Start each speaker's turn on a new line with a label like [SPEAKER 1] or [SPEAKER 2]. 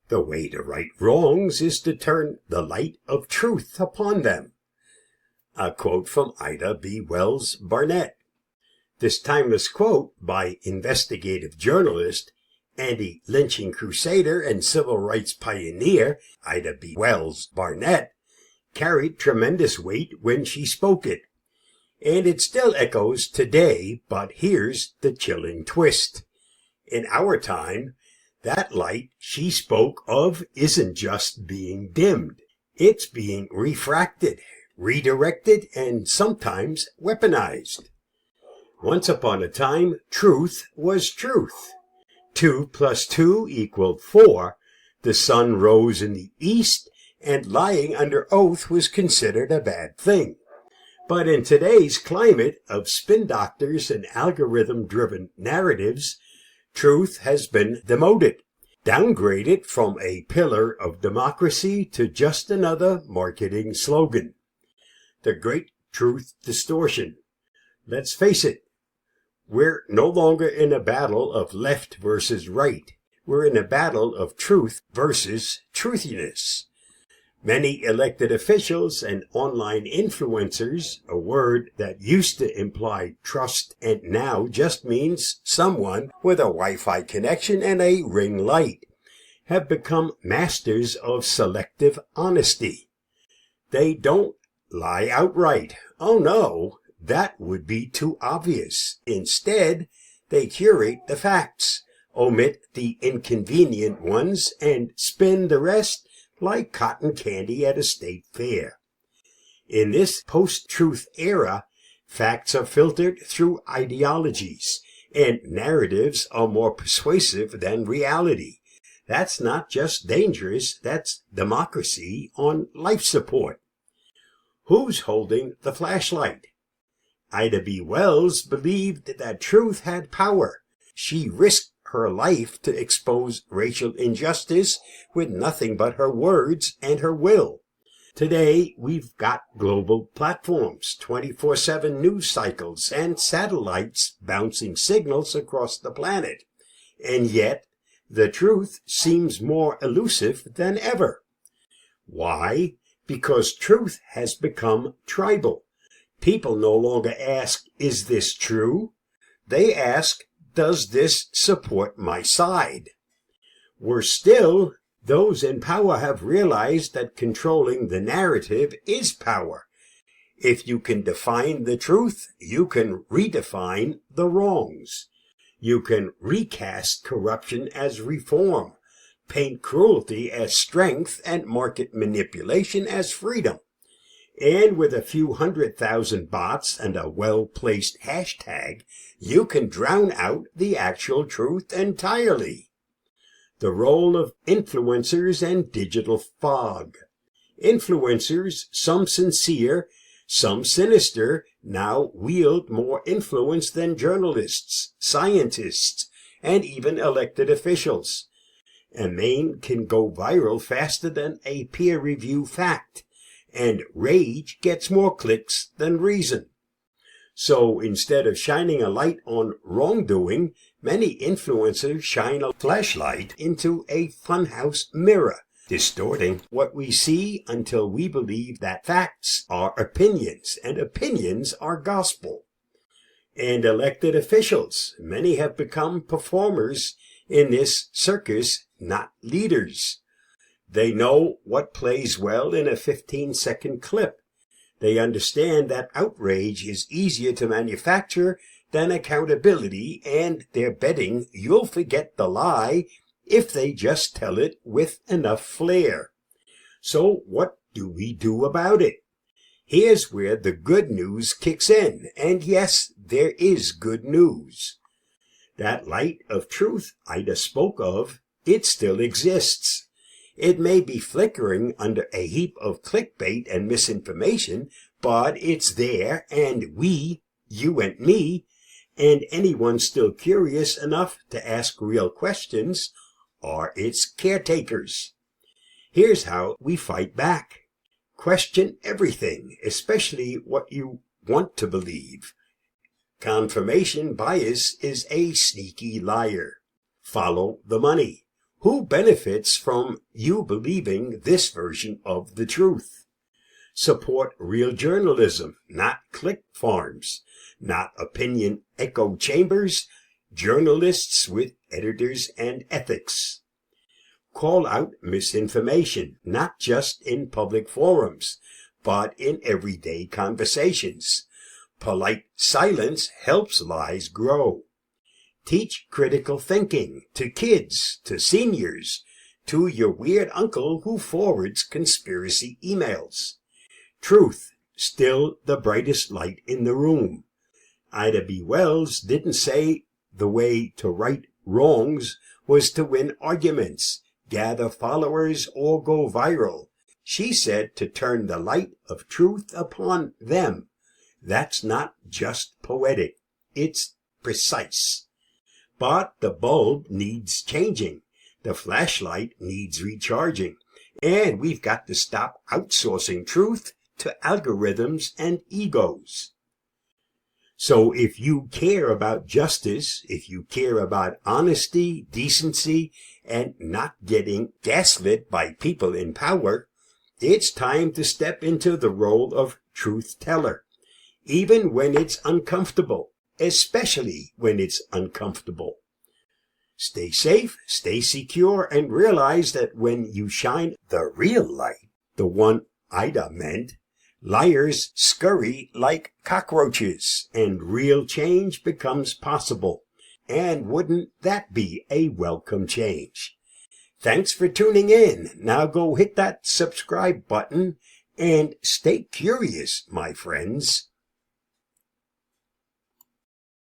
[SPEAKER 1] The way to right wrongs is to turn the light of truth upon them. A quote from Ida B. Wells-Barnett. This timeless quote by investigative journalist, anti-lynching crusader, and civil rights pioneer Ida B. Wells-Barnett carried tremendous weight when she spoke it. And it still echoes today, but here's the chilling twist. In our time, that light she spoke of isn't just being dimmed. It's being refracted, redirected, and sometimes weaponized. Once upon a time, truth was truth. 2 + 2 = 4. The sun rose in the east, and lying under oath was considered a bad thing. But in today's climate of spin doctors and algorithm-driven narratives, truth has been demoted, downgraded from a pillar of democracy to just another marketing slogan. The great truth distortion. Let's face it, we're no longer in a battle of left versus right. We're in a battle of truth versus truthiness. Many elected officials and online influencers, a word that used to imply trust and now just means someone with a Wi-Fi connection and a ring light, have become masters of selective honesty. They don't lie outright. Oh no, that would be too obvious. Instead, they curate the facts, omit the inconvenient ones, and spin the rest like cotton candy at a state fair. In this post-truth era, facts are filtered through ideologies, and narratives are more persuasive than reality. That's not just dangerous, that's democracy on life support. Who's holding the flashlight? Ida B. Wells believed that truth had power. She risked her life to expose racial injustice with nothing but her words and her will. Today, we've got global platforms, 24/7 news cycles, and satellites bouncing signals across the planet. And yet, the truth seems more elusive than ever. Why? Because truth has become tribal. People no longer ask, is this true? They ask, does this support my side? Worse still, those in power have realized that controlling the narrative is power. If you can define the truth, you can redefine the wrongs. You can recast corruption as reform, paint cruelty as strength, and market manipulation as freedom. And with a few 100,000 bots and a well-placed hashtag, you can drown out the actual truth entirely. The role of influencers and digital fog. Influencers, some sincere, some sinister, now wield more influence than journalists, scientists, and even elected officials. A meme can go viral faster than a peer review fact, and rage gets more clicks than reason. So instead of shining a light on wrongdoing, many influencers shine a flashlight into a funhouse mirror, distorting what we see until we believe that facts are opinions and opinions are gospel. And elected officials, many have become performers in this circus, not leaders. They know what plays well in a 15-second clip. They understand that outrage is easier to manufacture than accountability, and they're betting you'll forget the lie if they just tell it with enough flair. So what do we do about it? Here's where the good news kicks in, and yes, there is good news. That light of truth Ida spoke of, it still exists. It may be flickering under a heap of clickbait and misinformation, but it's there, and we, you and me, and anyone still curious enough to ask real questions, are its caretakers. Here's how we fight back. Question everything, especially what you want to believe. Confirmation bias is a sneaky liar. Follow the money. Who benefits from you believing this version of the truth? Support real journalism, not click farms, not opinion echo chambers, journalists with editors and ethics. Call out misinformation, not just in public forums, but in everyday conversations. Polite silence helps lies grow. Teach critical thinking to kids, to seniors, to your weird uncle who forwards conspiracy emails. Truth, still the brightest light in the room. Ida B. Wells didn't say the way to right wrongs was to win arguments, gather followers, or go viral. She said to turn the light of truth upon them. That's not just poetic, it's precise. But the bulb needs changing. The flashlight needs recharging. And we've got to stop outsourcing truth to algorithms and egos. So if you care about justice, if you care about honesty, decency, and not getting gaslit by people in power, it's time to step into the role of truth teller, even when it's uncomfortable, especially when it's uncomfortable. Stay safe, stay secure, and realize that when you shine the real light, the one Ida meant, liars scurry like cockroaches, and real change becomes possible. And wouldn't that be a welcome change? Thanks for tuning in. Now go hit that subscribe button and stay curious, my friends.